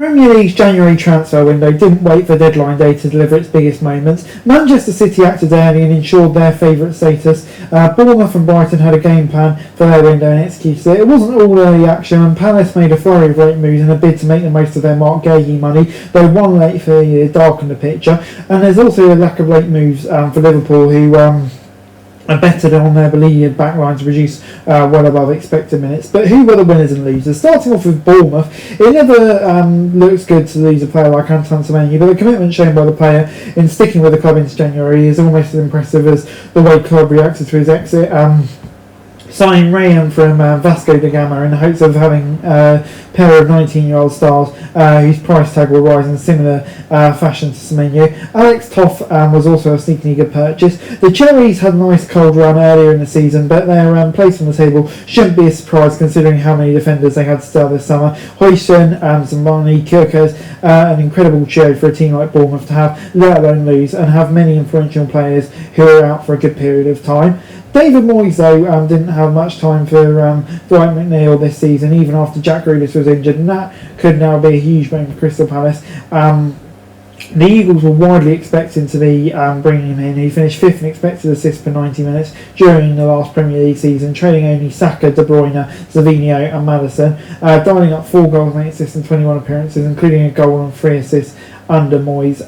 Premier League's January transfer window didn't wait for deadline day to deliver its biggest moments. Manchester City acted early and ensured their favourite status. Bournemouth and Brighton had a game plan for their window and executed it. It wasn't all early action, and Palace made a flurry of late moves in a bid to make the most of their Mark Gahey money, though one late failure darkened the picture. And there's also a lack of late moves for Liverpool, who are bettered on their beleaguered backline to produce well above expected minutes. But who were the winners and losers? Starting off with Bournemouth, it never looks good to lose a player like Antoine Semenyo, but the commitment shown by the player in sticking with the club into January is almost as impressive as the way the club reacted to his exit. Signing Rayan from Vasco da Gama in the hopes of having a pair of 19-year-old stars whose price tag will rise in similar fashion to Semenyo. Alex Toff was also a sneakily good purchase. The Cherries had a nice cold run earlier in the season, but their place on the table shouldn't be a surprise considering how many defenders they had to start this summer. Hoyson, Zambani, Kyrkos, an incredible trio for a team like Bournemouth to have, let alone lose, and have many influential players who are out for a good period of time. David Moyes, though, didn't have much time for Dwight McNeil this season, even after Jack Grealish was injured, and that could now be a huge moment for Crystal Palace. The Eagles were widely expecting to be bringing him in. He finished fifth in expected assists per 90 minutes during the last Premier League season, trailing only Saka, De Bruyne, Savinho and Maddison, dialing up 4 goals, 8 assists and 21 appearances, including a goal and 3 assists under Moyes,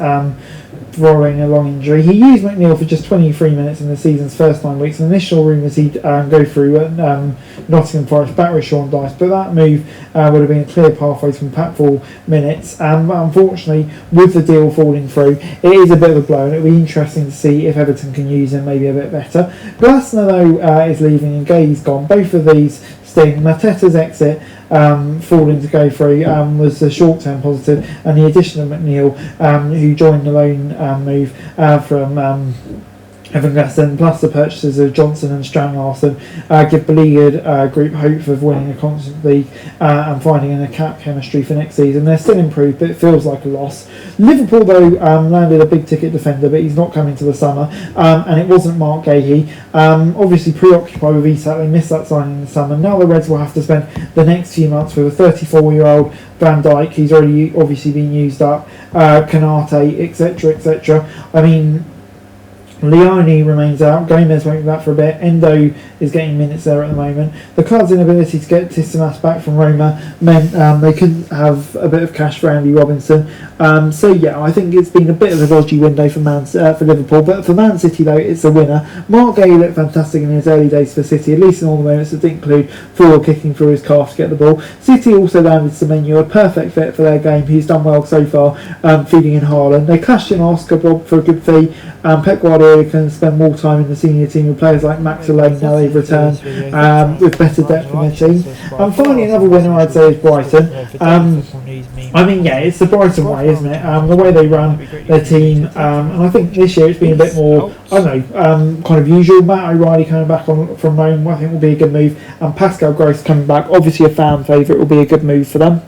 following a long injury. He used McNeil for just 23 minutes in the season's first 9 weeks. Initial rumours he'd go through at Nottingham Forest back with Sean Dyche, but that move would have been a clear pathway from impactful minutes. But unfortunately, with the deal falling through, it is a bit of a blow, and it'll be interesting to see if Everton can use him maybe a bit better. Glasner, though, is leaving and Gay's gone. Both of these sting. Mateta's exit falling to go through was a short-term positive, and the addition of McNeil, who joined the loan move from Evan Gaston, plus the purchases of Johnson and Strand Larsen, give beleaguered group hope of winning a Conference League and finding an attack chemistry for next season. They're still improved, but it feels like a loss. Liverpool, though, landed a big-ticket defender, but he's not coming to the summer, and it wasn't Mark Gahey. Obviously preoccupied with Isak, they missed that signing in the summer. Now the Reds will have to spend the next few months with a 34-year-old Van Dijk, who's already obviously been used up, Kanate, etc., etc. I mean, Liani remains out, Gomez won't be back for a bit, Endo is getting minutes there at the moment. The club's inability to get Tistamas back from Roma meant they couldn't have a bit of cash for Andy Robinson. So yeah, I think it's been a bit of a dodgy window for Liverpool, but for Man City, though, it's a winner. Mark Gahey looked fantastic in his early days for City, at least in all the moments that didn't include forward kicking through his calf to get the ball. City also landed Semenyo, a perfect fit for their game. He's done well so far, feeding in Haaland. They cashed in Oscar Bob for a good fee. Pep Guardiola can spend more time in the senior team with players like Max Alone now they've returned, with better depth in their team. And finally, another winner I'd say is Brighton. I mean, yeah, it's the Brighton way, isn't it? The way they run their team, and I think this year it's been a bit more, I don't know, kind of usual. Matt O'Reilly coming back from Rome, I think will be a good move, and Pascal Gross coming back, obviously a fan favourite, will be a good move for them.